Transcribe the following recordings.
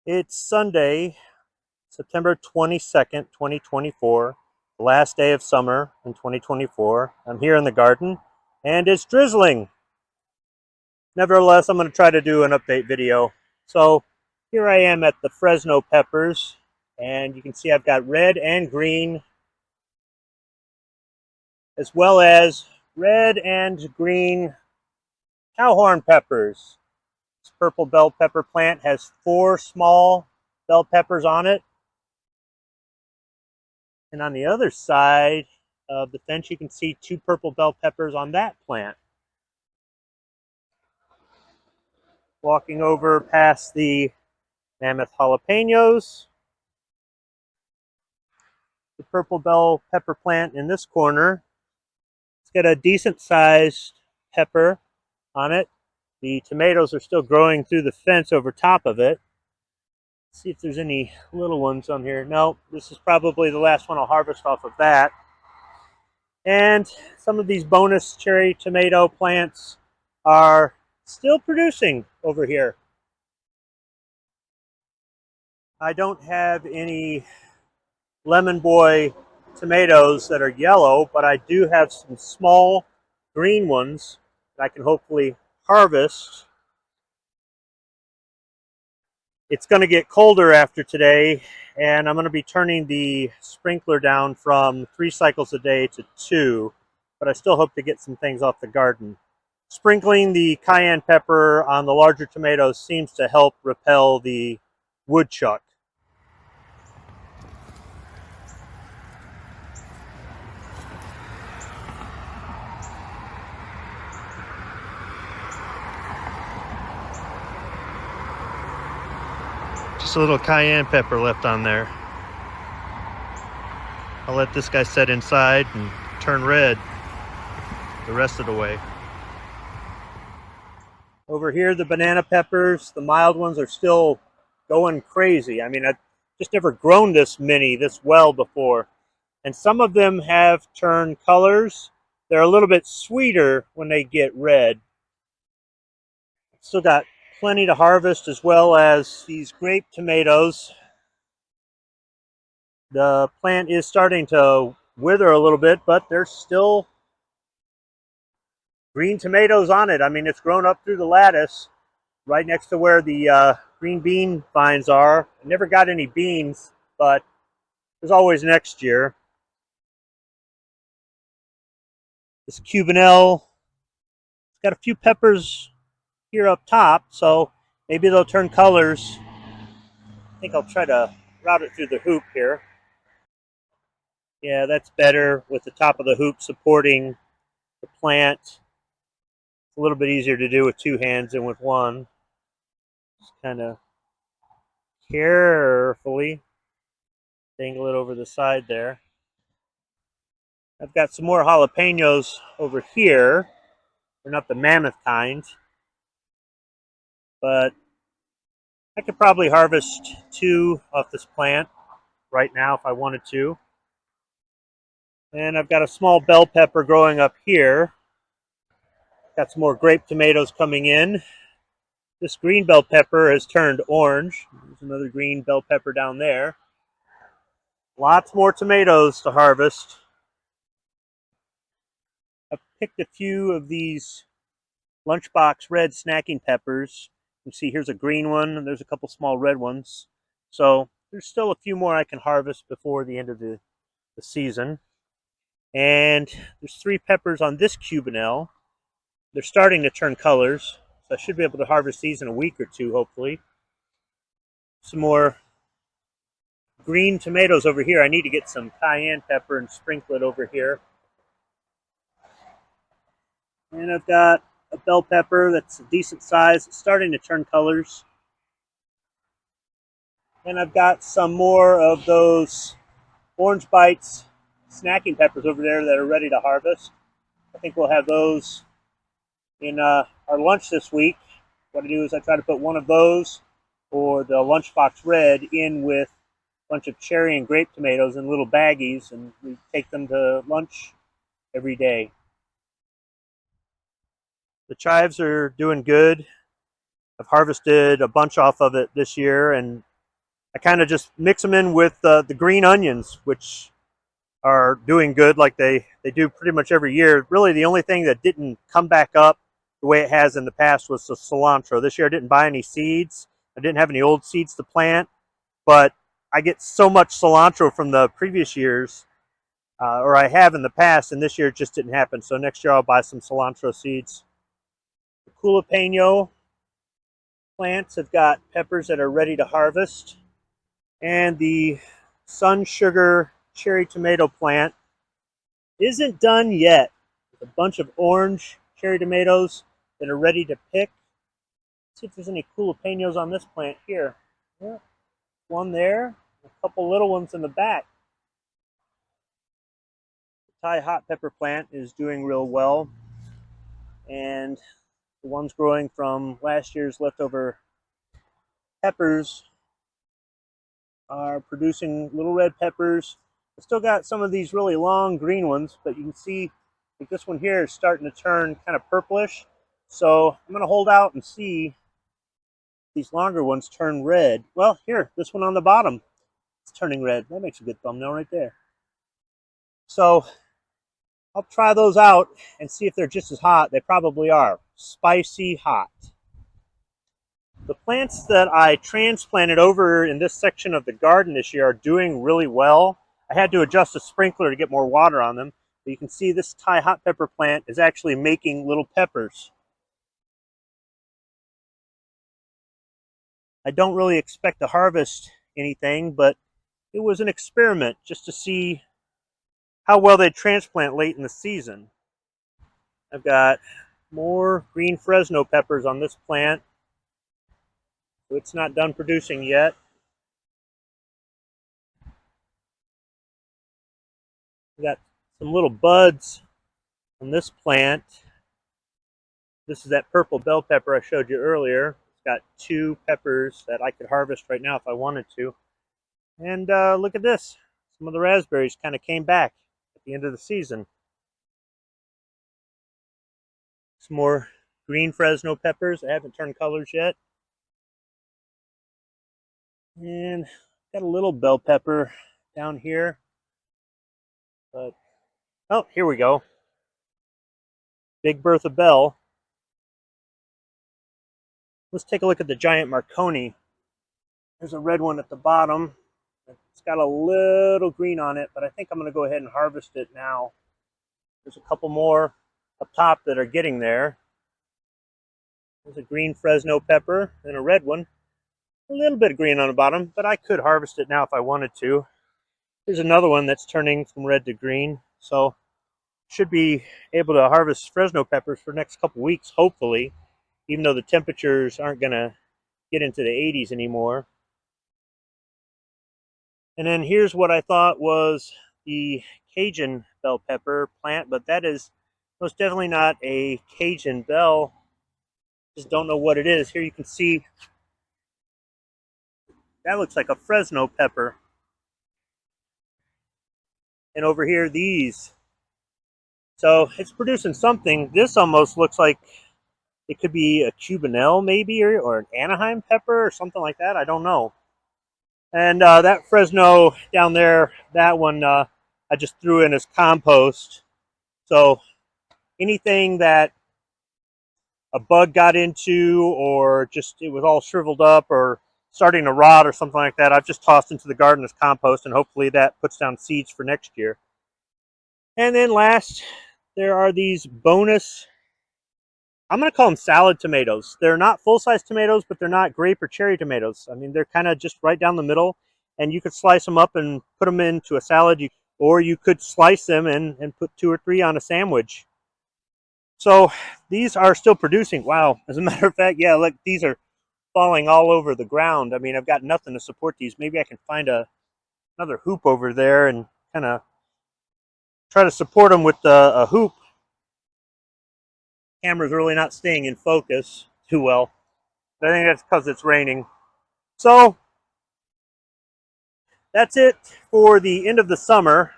It's Sunday, September 22nd, 2024, the last day of summer in 2024. I'm here in the garden and it's drizzling. Nevertheless, I'm going to try to do an update video. So here I am at the Fresno peppers, and you can see I've got red and green, as well as red and green cowhorn peppers. This purple bell pepper plant has 4 small bell peppers on it. And on the other side of the fence, you can see 2 purple bell peppers on that plant. Walking over past the mammoth jalapenos, the purple bell pepper plant in this corner, it's got a decent sized pepper on it. The tomatoes are still growing through the fence over top of it. Let's see if there's any little ones on here. No, this is probably the last one I'll harvest off of that. And some of these bonus cherry tomato plants are still producing over here. I don't have any Lemon Boy tomatoes that are yellow, but I do have some small green ones that I can hopefully harvest. It's going to get colder after today, and I'm going to be turning the sprinkler down from 3 cycles a day to 2, but I still hope to get some things off the garden. Sprinkling the cayenne pepper on the larger tomatoes seems to help repel the woodchuck. Just a little cayenne pepper left on there. I'll let this guy set inside and turn red the rest of the way. Over here, the banana peppers, the mild ones, are still going crazy. I mean, I've just never grown this many this well before. And some of them have turned colors. They're a little bit sweeter when they get red. Still got plenty to harvest, as well as these grape tomatoes. The plant is starting to wither a little bit, but there's still green tomatoes on it. I mean, it's grown up through the lattice right next to where the green bean vines are. I never got any beans, but there's always next year. This Cubanelle, it's got a few peppers here up top, so maybe they'll turn colors. I think I'll try to route it through the hoop here. Yeah, that's better with the top of the hoop supporting the plant. It's a little bit easier to do with 2 hands than with one. Just kind of carefully dangle it over the side there. I've got some more jalapenos over here. They're not the mammoth kind, but I could probably harvest 2 off this plant right now if I wanted to. And I've got a small bell pepper growing up here. Got some more grape tomatoes coming in. This green bell pepper has turned orange. There's another green bell pepper down there. Lots more tomatoes to harvest. I've picked a few of these lunchbox red snacking peppers. You see here's a green one, and there's a couple small red ones. So there's still a few more I can harvest before the end of the season. And there's 3 peppers on this Cubanelle. They're starting to turn colors, so I should be able to harvest these in a week or 2, hopefully. Some more green tomatoes over here. I need to get some cayenne pepper and sprinkle it over here. And I've got a bell pepper that's a decent size. It's starting to turn colors. And I've got some more of those Orange Bites snacking peppers over there that are ready to harvest. I think we'll have those in our lunch this week. What I do is I try to put one of those or the lunchbox red in with a bunch of cherry and grape tomatoes in little baggies, and we take them to lunch every day. The chives are doing good. I've harvested a bunch off of it this year, and I kind of just mix them in with the green onions, which are doing good like they do pretty much every year. Really, the only thing that didn't come back up the way it has in the past was the cilantro. This year I didn't buy any seeds. I didn't have any old seeds to plant, but I get so much cilantro from the previous years, or I have in the past, and this year it just didn't happen. So next year I'll buy some cilantro seeds. The jalapeno plants have got peppers that are ready to harvest, and the sun sugar cherry tomato plant isn't done yet. There's a bunch of orange cherry tomatoes that are ready to pick. Let's see if there's any jalapenos on this plant here. Yeah, one there, a couple little ones in the back. The Thai hot pepper plant is doing real well, and the ones growing from last year's leftover peppers are producing little red peppers. I still got some of these really long green ones, but you can see like this one here is starting to turn kind of purplish. So I'm going to hold out and see these longer ones turn red. Well, here, this one on the bottom, it's turning red. That makes a good thumbnail right there. So I'll try those out and see if they're just as hot. They probably are. Spicy hot. The plants that I transplanted over in this section of the garden this year are doing really well. I had to adjust the sprinkler to get more water on them. But you can see this Thai hot pepper plant is actually making little peppers. I don't really expect to harvest anything, but it was an experiment just to see how well they transplant late in the season. I've got more green Fresno peppers on this plant. So it's not done producing yet. We got some little buds on this plant. This is that purple bell pepper I showed you earlier. It's got 2 peppers that I could harvest right now if I wanted to. And look at this. Some of the raspberries kind of came back at the end of the season. Some more green Fresno peppers. I haven't turned colors yet. And got a little bell pepper down here. But, oh, here we go. Big Bertha Bell. Let's take a look at the giant Marconi. There's a red one at the bottom. It's got a little green on it, but I think I'm going to go ahead and harvest it now. There's a couple more up top that are getting there. There's a green Fresno pepper and a red one. A little bit of green on the bottom, but I could harvest it now if I wanted to. Here's another one that's turning from red to green. So should be able to harvest Fresno peppers for the next couple weeks, hopefully, even though the temperatures aren't going to get into the 80s anymore. And then here's what I thought was the Cajun bell pepper plant, but that is most definitely not a Cajun bell. Just don't know what it is. Here you can see that looks like a Fresno pepper. And over here, these. So it's producing something. This almost looks like it could be a Cubanelle maybe, or an Anaheim pepper or something like that. I don't know. And that Fresno down there, that one I just threw in as compost. So anything that a bug got into or just it was all shriveled up or starting to rot or something like that, I've just tossed into the garden as compost, and hopefully that puts down seeds for next year. And then last, there are these bonus, I'm going to call them salad tomatoes. They're not full-size tomatoes, but they're not grape or cherry tomatoes. I mean, they're kind of just right down the middle, and you could slice them up and put them into a salad, or you could slice them and put 2 or 3 on a sandwich. So these are still producing. Wow, as a matter of fact, yeah, look, these are falling all over the ground. I mean, I've got nothing to support these. Maybe I can find another hoop over there and kind of try to support them with a hoop. Camera's really not staying in focus too well. But I think that's because it's raining. So that's it for the end of the summer.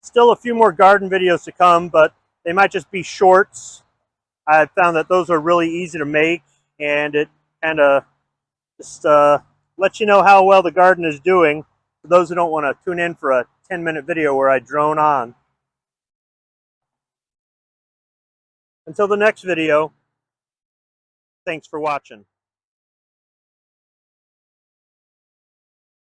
Still a few more garden videos to come, but they might just be shorts. I've found that those are really easy to make, and it kind of just let you know how well the garden is doing, for those who don't want to tune in for a 10-minute video where I drone on. Until the next video, thanks for watching.